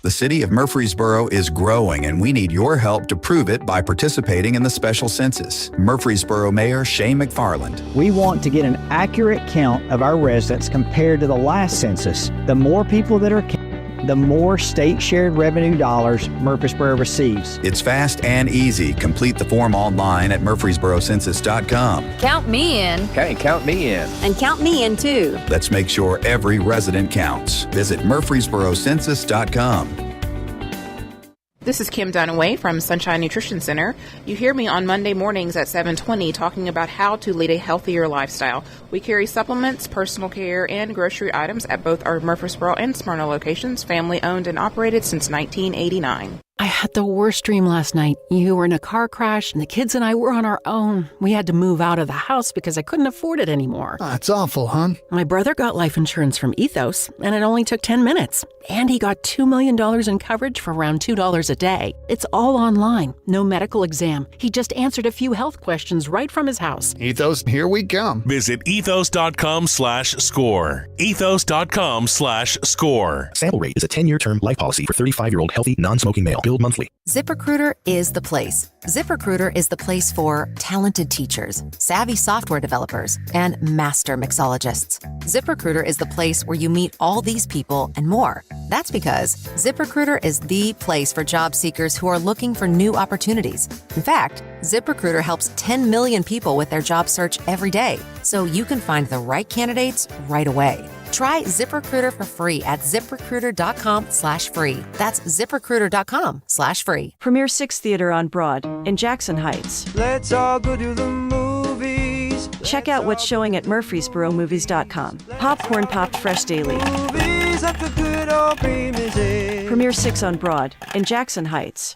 The city of Murfreesboro is growing, and we need your help to prove it by participating in the special census. Murfreesboro Mayor Shane McFarland. We want to get an accurate count of our residents compared to the last census. The more people that are counted, the more state shared revenue dollars Murfreesboro receives. It's fast and easy. Complete the form online at murfreesborocensus.com. Count me in. Okay, count me in. And count me in too. Let's make sure every resident counts. Visit murfreesborocensus.com. This is Kim Dunaway from Sunshine Nutrition Center. You hear me on Monday mornings at 7:20 talking about how to lead a healthier lifestyle. We carry supplements, personal care, and grocery items at both our Murfreesboro and Smyrna locations, family owned and operated since 1989. I had the worst dream last night. You were in a car crash, and the kids and I were on our own. We had to move out of the house because I couldn't afford it anymore. That's awful, hon. My brother got life insurance from Ethos, and it only took 10 minutes. And he got $2 million in coverage for around $2 a day. It's all online, no medical exam. He just answered a few health questions right from his house. Ethos, here we come. Visit ethos.com/score. Ethos.com/score. Sample Rate is a 10-year term life policy for 35-year-old healthy, non-smoking male. Billed monthly. ZipRecruiter is the place. ZipRecruiter is the place for talented teachers, savvy software developers, and master mixologists. ZipRecruiter is the place where you meet all these people and more. That's because ZipRecruiter is the place for job seekers who are looking for new opportunities. In fact, ZipRecruiter helps 10 million people with their job search every day, so you can find the right candidates right away. Try ZipRecruiter for free at ZipRecruiter.com/free. That's ZipRecruiter.com/free. Premier 6 Theater on Broad in Jackson Heights. Let's all go to the movies. Check out what's showing at MurfreesboroMovies.com. Popcorn popped fresh daily. Movies at the good old premises. Premier 6 on Broad in Jackson Heights.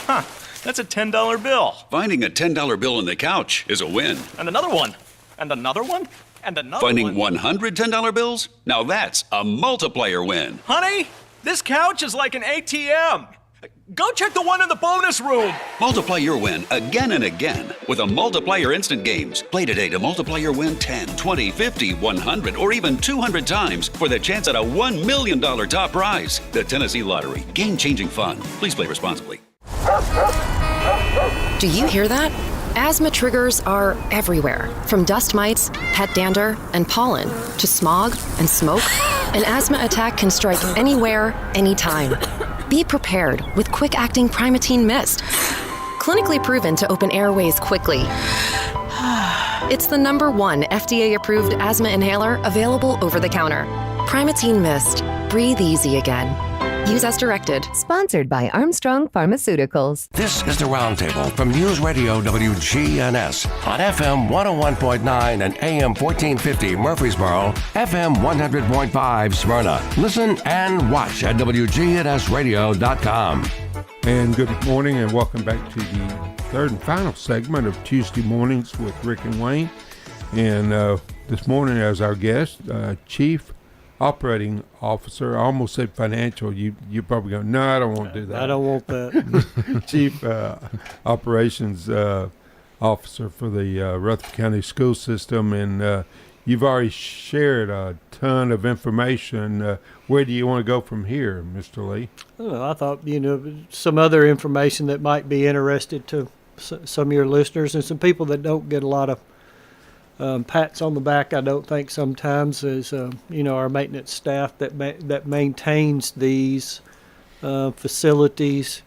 Huh, that's a $10 bill. Finding a $10 bill on the couch is a win. And another one. And another one. And another Finding one. 100 $10 bills? Now that's a multiplier win. Honey, this couch is like an ATM. Go check the one in the bonus room. Multiply your win again and again with a Multiplier Instant Games. Play today to multiply your win 10, 20, 50, 100, or even 200 times for the chance at a $1 million top prize. The Tennessee Lottery. Game-changing fun. Please play responsibly. Do you hear that? Asthma triggers are everywhere, from dust mites, pet dander, and pollen, to smog and smoke. An asthma attack can strike anywhere, anytime. Be prepared with quick-acting Primatene Mist. Clinically proven to open airways quickly. It's the #1 FDA-approved asthma inhaler available over the counter. Primatene Mist. Breathe easy again. Use as directed. Sponsored by Armstrong Pharmaceuticals. This is the Roundtable from News Radio WGNS on FM 101.9 and AM 1450 Murfreesboro, FM 100.5 Smyrna. Listen and watch at wgnsradio.com. And good morning and welcome back to the third and final segment of Tuesday Mornings with Rick and Wayne. And this morning as our guest, Chief Operating Officer, I almost said financial. You probably go, no, I don't want to do that. I don't want that. Chief Operations Officer for the Rutherford County School System, and you've already shared a ton of information. Where do you want to go from here, Mr. Lee? Oh, I thought, some other information that might be interested to some of your listeners and some people that don't get a lot of pats on the back, I don't think sometimes, is our maintenance staff that maintains these facilities.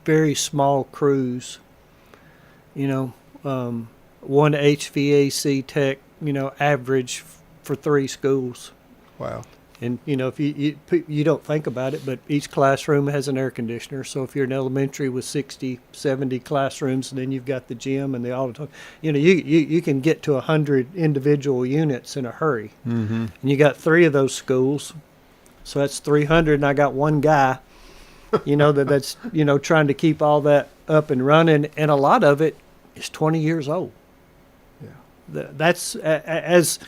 Very small crews. One HVAC tech. Average for 3 schools. Wow. And, if you don't think about it, but each classroom has an air conditioner. So if you're in elementary with 60, 70 classrooms, and then you've got the gym and the auditorium, you can get to 100 individual units in a hurry. Mm-hmm. And you got 3 of those schools. So that's 300, and I got one guy, that's trying to keep all that up and running. And a lot of it is 20 years old. Yeah. That's as...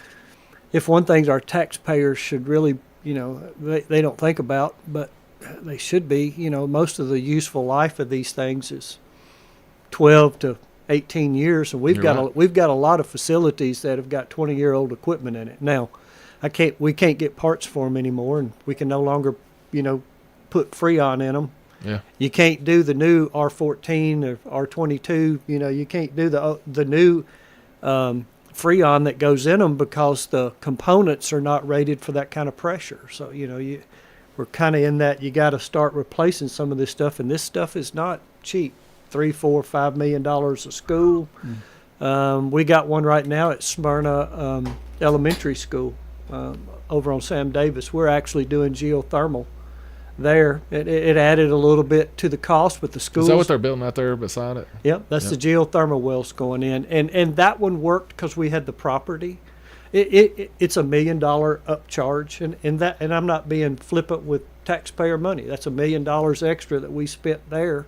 If one thing our taxpayers should really, they don't think about, but they should be, most of the useful life of these things is 12 to 18 years, and we've got a lot of facilities that have got 20-year-old equipment in it. Now, we can't get parts for them anymore, and we can no longer, put Freon in them. Yeah. You can't do the new R14 or R22. You can't do the new Freon that goes in them because the components are not rated for that kind of pressure. So, we're kind of in that you got to start replacing some of this stuff, and this stuff is not cheap. $3, $4, $5 million a school. We got one right now at Smyrna Elementary School over on Sam Davis. We're actually doing geothermal there. It added a little bit to the cost with the schools. Is that what they're building out there beside it? Yep, that's the geothermal wells going in, and that one worked because we had the property. It's $1 million upcharge, and I'm not being flippant with taxpayer money. That's $1 million extra that we spent there.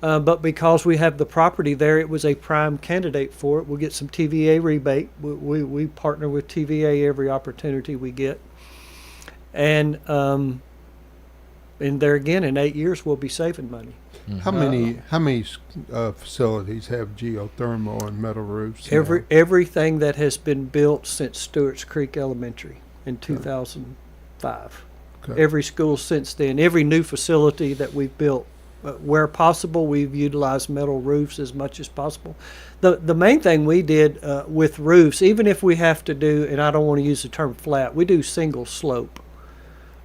But because we have the property there, it was a prime candidate for it. We'll get some TVA rebate. We partner with TVA every opportunity we get. And there again, in 8 years, we'll be saving money. Mm-hmm. How many facilities have geothermal and metal roofs? Everything that has been built since Stewart's Creek Elementary in 2005. Okay. Every school since then, every new facility that we've built. Where possible, we've utilized metal roofs as much as possible. The main thing we did with roofs, even if we have to do, and I don't want to use the term flat, we do single slope.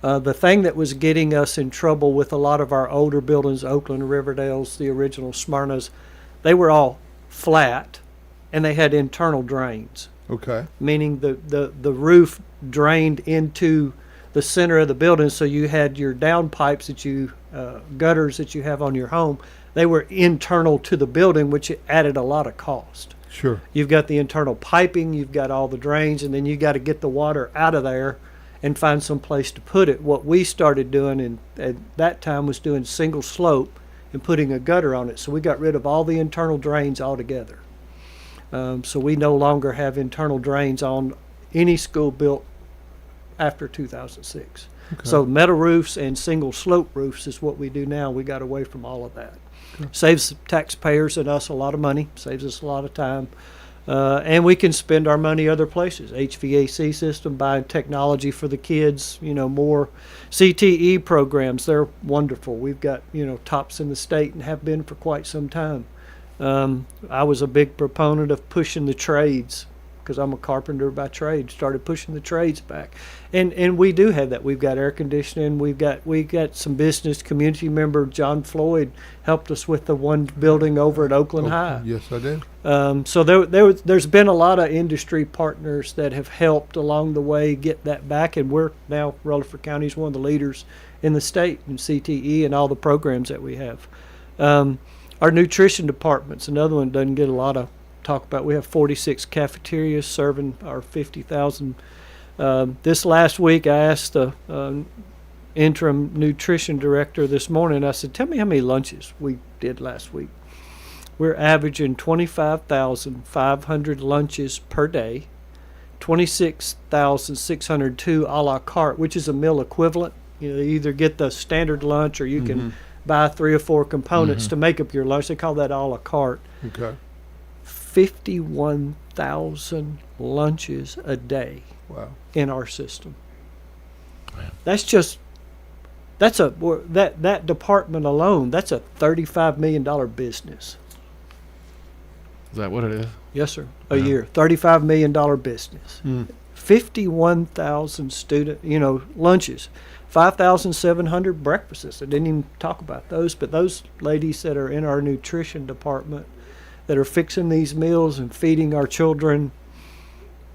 The thing that was getting us in trouble with a lot of our older buildings, Oakland, Riverdales, the original Smyrnas, they were all flat, and they had internal drains. Okay. Meaning the roof drained into the center of the building, so you had your downpipes that you gutters that you have on your home. They were internal to the building, which added a lot of cost. Sure. You've got the internal piping, you've got all the drains, and then you got to get the water out of there and find some place to put it. What we started doing at that time was doing single slope and putting a gutter on it. So we got rid of all the internal drains altogether. So we no longer have internal drains on any school built after 2006. Okay. So metal roofs and single slope roofs is what we do now. We got away from all of that. Okay. Saves taxpayers and us a lot of money, saves us a lot of time. And we can spend our money other places. HVAC system, buying technology for the kids, more CTE programs. They're wonderful. We've got, tops in the state and have been for quite some time. I was a big proponent of pushing the trades because I'm a carpenter by trade, started pushing the trades back. And we do have that. We've got air conditioning. We got some business. Community member John Floyd helped us with the one building over at Oakland High. Yes, I did. So there's been a lot of industry partners that have helped along the way get that back, and we're now, Rutherford County is one of the leaders in the state in CTE and all the programs that we have. Our nutrition department's another one doesn't get a lot of talk about. We have 46 cafeterias serving our 50,000. This last week, I asked the interim nutrition director this morning, I said, tell me how many lunches we did last week. We're averaging 25,500 lunches per day, 26,602 a la carte, which is a meal equivalent. You either get the standard lunch or you can buy 3 or 4 components to make up your lunch. They call that a la carte. Okay. 51,000 lunches a day. Wow. In our system. That's that department alone, that's a $35 million business. Is that what it is? Yes, sir. A year. $35 million business. 51,000 lunches. 5,700 breakfasts. I didn't even talk about those, but those ladies that are in our nutrition department that are fixing these meals and feeding our children,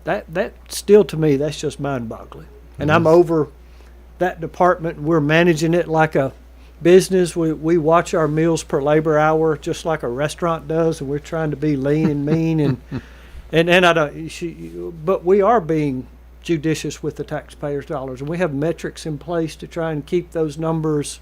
that still, to me, that's just mind-boggling. And I'm over that department. We're managing it like a business. We watch our meals per labor hour just like a restaurant does, and we're trying to be lean and mean and I don't. But we are being judicious with the taxpayers' dollars, and we have metrics in place to try and keep those numbers,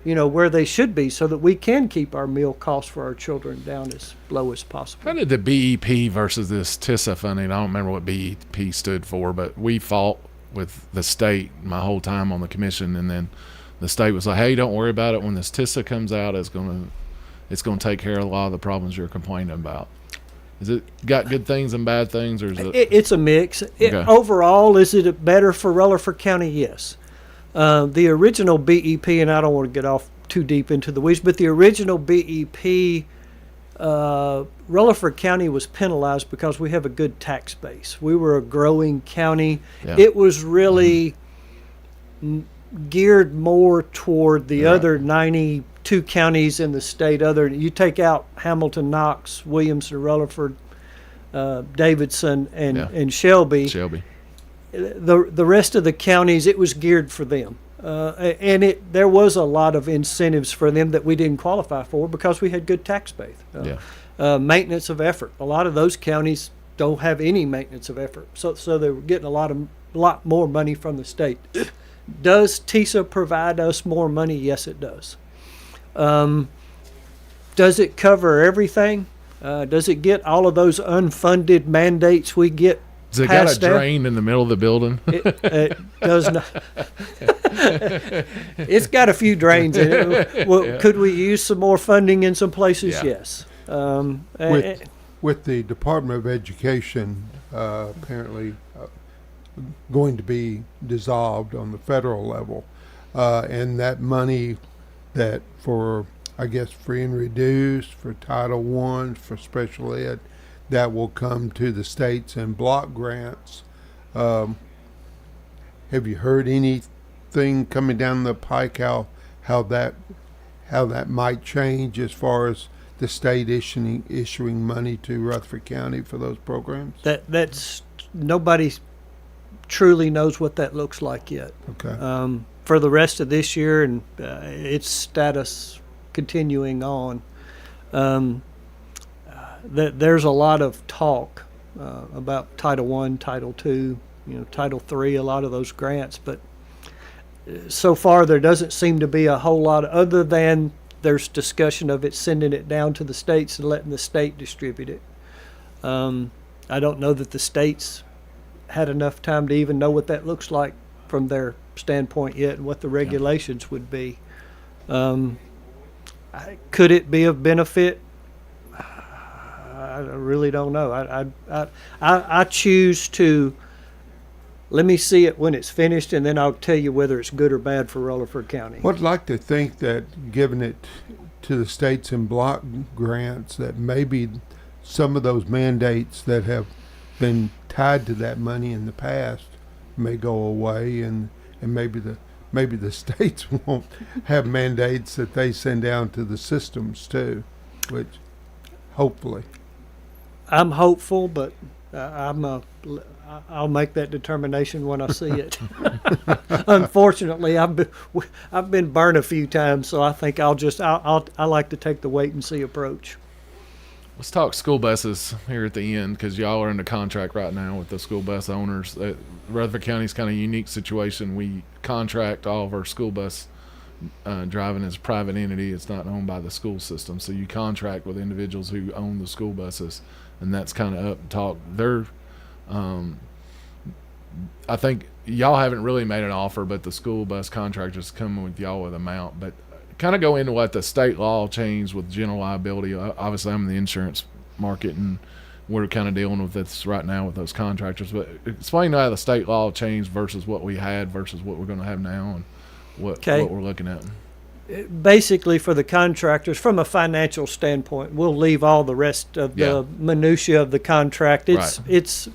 where they should be, so that we can keep our meal costs for our children down as low as possible. How did the BEP versus this TISA funding? I don't remember what BEP stood for, but we fought with the state my whole time on the commission, and then the state was like, "Hey, don't worry about it. When this TISA comes out, it's gonna take care of a lot of the problems you're complaining about." Is it got good things and bad things, or is it? It's a mix. Overall, is it better for Rutherford County? Yes. The original BEP, and I don't want to get off too deep into the weeds, but the original BEP, Rutherford County was penalized because we have a good tax base. We were a growing county. Yeah. It was really geared more toward the other 92 counties in the state. You take out Hamilton, Knox, Williamson, Rutherford, Davidson, and Shelby. The rest of the counties, it was geared for them. And there was a lot of incentives for them that we didn't qualify for because we had good tax base. Maintenance of effort. A lot of those counties don't have any maintenance of effort, so they were getting a lot more money from the state. Does TISA provide us more money? Yes, it does. Does it cover everything? Does it get all of those unfunded mandates we get? Has it got a drain in the middle of the building? It does not. It's got a few drains in it. Well, could we use some more funding in some places? Yes. With the Department of Education apparently going to be dissolved on the federal level, and that money that for, I guess, free and reduced, for Title I, for special ed, that will come to the states in block grants. Have you heard anything coming down the pike how that might change as far as the state issuing money to Rutherford County for those programs? That's nobody truly knows what that looks like yet. Okay. For the rest of this year and its status continuing on, there's a lot of talk about Title I, Title II, Title III, a lot of those grants, but so far there doesn't seem to be a whole lot other than there's discussion of it sending it down to the states and letting the state distribute it. I don't know that the states had enough time to even know what that looks like from their standpoint yet and what the regulations would be. Could it be of benefit? I really don't know. I choose to let me see it when it's finished, and then I'll tell you whether it's good or bad for Rutherford County. Well, I'd like to think that giving it to the states in block grants, that maybe some of those mandates that have been tied to that money in the past may go away, and maybe the states won't have mandates that they send down to the systems too, which hopefully. I'm hopeful, but I'll make that determination when I see it. Unfortunately, I've been burned a few times, so I think I like to take the wait and see approach. Let's talk school buses here at the end, because y'all are in the contract right now with the school bus owners. Rutherford County's kind of a unique situation. We contract all of our school bus driving as a private entity. It's not owned by the school system, so you contract with individuals who own the school buses, and that's kind of up talk. I think y'all haven't really made an offer, but the school bus contractors coming with y'all with amount. But kind of go into what the state law changed with general liability. Obviously, I'm in the insurance market, and we're kind of dealing with this right now with those contractors. But explain how the state law changed versus what we had versus what we're going to have now, and what we're looking at. Basically, for the contractors, from a financial standpoint, we'll leave all the rest of the minutia of the contract. It's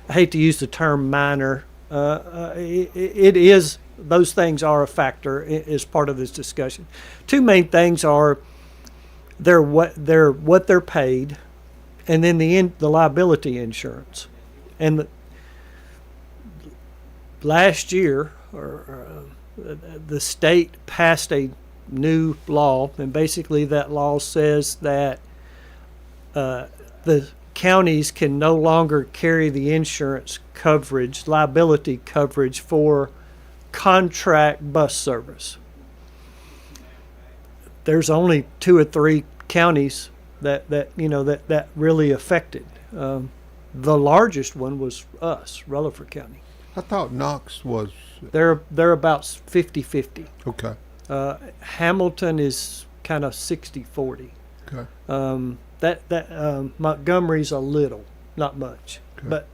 I hate to use the term minor. It is. Those things are a factor as part of this discussion. Two main things are what they're paid, and then the liability insurance. And last year, the state passed a new law, and basically that law says that the counties can no longer carry the insurance coverage, liability coverage for contract bus service. There's only 2 or 3 counties that really affected. The largest one was us, Rutherford County. I thought Knox was. They're about 50-50. Okay. Hamilton is kind of 60-40. Okay. Montgomery's a little, not much, but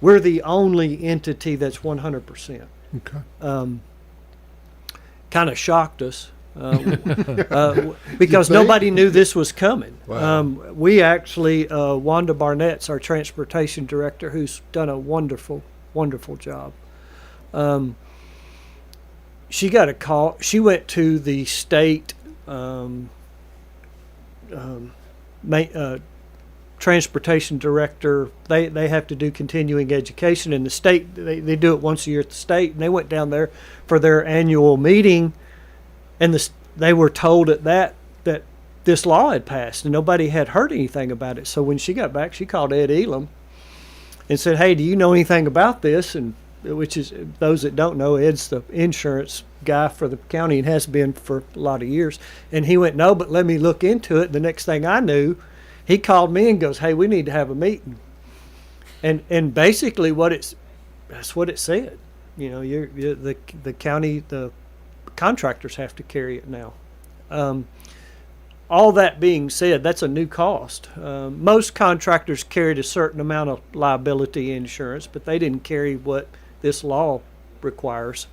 we're the only entity that's 100%. Okay. Kind of shocked us because nobody knew this was coming. Wow. We actually, Wanda Barnett's our transportation director, who's done a wonderful, wonderful job. She got a call. She went to the state transportation director, they have to do continuing education in the state. They do it once a year at the state, and they went down there for their annual meeting, and they were told that this law had passed, and nobody had heard anything about it. So when she got back, she called Ed Elam and said, "Hey, do you know anything about this?" And which is, those that don't know, Ed's the insurance guy for the county and has been for a lot of years. And he went, "No, but let me look into it." The next thing I knew, he called me and goes, "Hey, we need to have a meeting." And basically that's what it said. You know, the county, the contractors have to carry it now. All that being said, that's a new cost. Most contractors carried a certain amount of liability insurance, but they didn't carry what this law requires.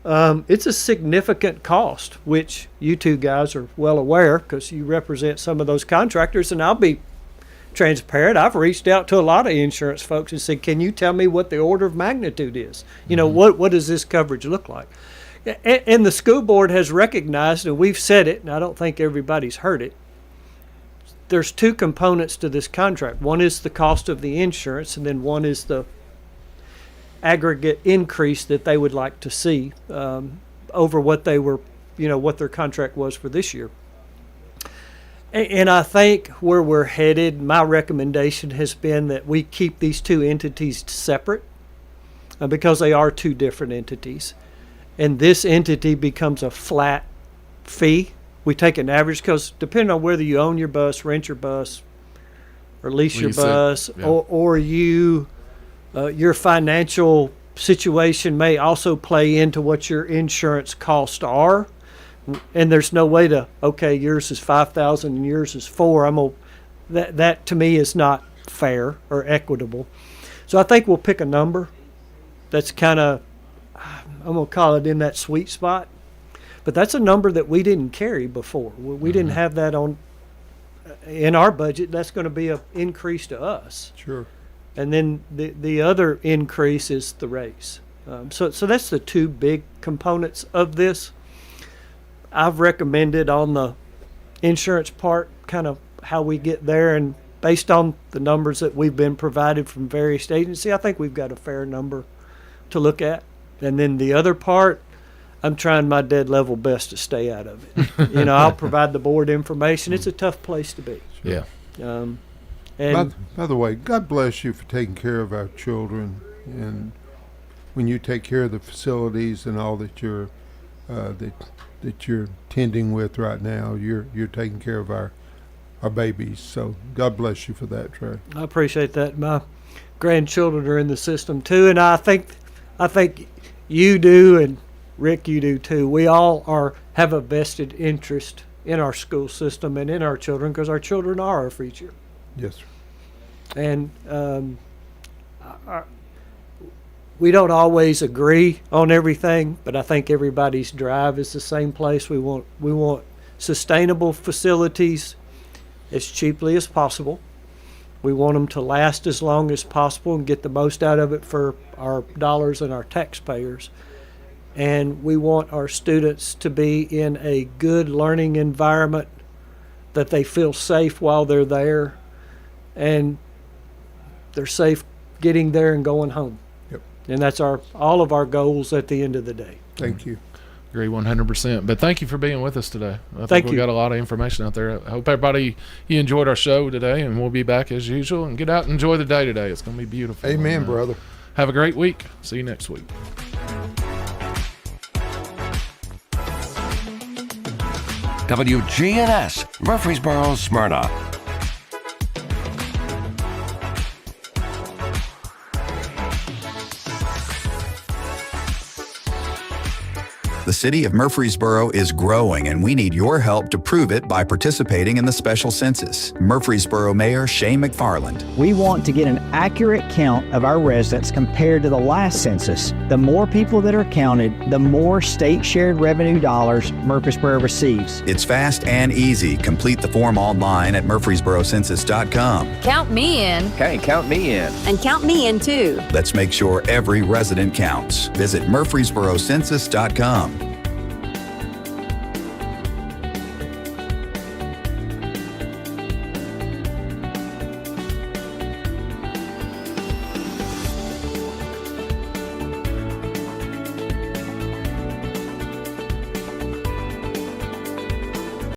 It's a significant cost, which you two guys are well aware because you represent some of those contractors, and I'll be transparent. I've reached out to a lot of insurance folks and said, "Can you tell me what the order of magnitude is? You know, what does this coverage look like?" And the school board has recognized, and we've said it, and I don't think everybody's heard it, there's two components to this contract. One is the cost of the insurance, and then one is the aggregate increase that they would like to see over what they were, you know, what their contract was for this year. And I think where we're headed, my recommendation has been that we keep these two entities separate because they are two different entities. And this entity becomes a flat fee. We take an average because depending on whether you own your bus, rent your bus, or lease your bus, or you your financial situation may also play into what your insurance costs are. And there's no way to, okay, yours is $5,000 and yours is $4,000. That to me is not fair or equitable. So I think we'll pick a number that's kind of, I'm going to call it in that sweet spot. But that's a number that we didn't carry before. We didn't have that in our budget. That's going to be an increase to us. Sure. And then the other increase is the raise. So that's the two big components of this. I've recommended on the insurance part kind of how we get there, and based on the numbers that we've been provided from various agencies, I think we've got a fair number to look at. And then the other part, I'm trying my dead level best to stay out of it. You know, I'll provide the board information. It's a tough place to be. Yeah. And by the way, God bless you for taking care of our children, and when you take care of the facilities and all that you're that you're tending with right now, you're taking care of our babies. So God bless you for that, Trey. I appreciate that. My grandchildren are in the system too, and I think you do, and Rick, you do too. We all have a vested interest in our school system and in our children because our children are our future. Yes. And we don't always agree on everything, but I think everybody's drive is the same place. We want sustainable facilities as cheaply as possible. We want them to last as long as possible and get the most out of it for our dollars and our taxpayers. And we want our students to be in a good learning environment, that they feel safe while they're there, and they're safe getting there and going home. Yep. And that's all of our goals at the end of the day. Thank you. Agree 100%. But thank you for being with us today. I think Thank we you. got a lot of information out there. I hope everybody, you enjoyed our show today, and we'll be back as usual. And get out and enjoy the day today. It's going to be beautiful. Amen, and, brother. Have a great week. See you next week. WGNS, Murfreesboro, Smyrna. The city of Murfreesboro is growing, and we need your help to prove it by participating in the special census. Murfreesboro Mayor Shane McFarland. We want to get an accurate count of our residents compared to the last census. The more people that are counted, the more state shared revenue dollars Murfreesboro receives. It's fast and easy. Complete the form online at murfreesborocensus.com. Count me in. Okay, count me in. And count me in too. Let's make sure every resident counts. Visit murfreesborocensus.com.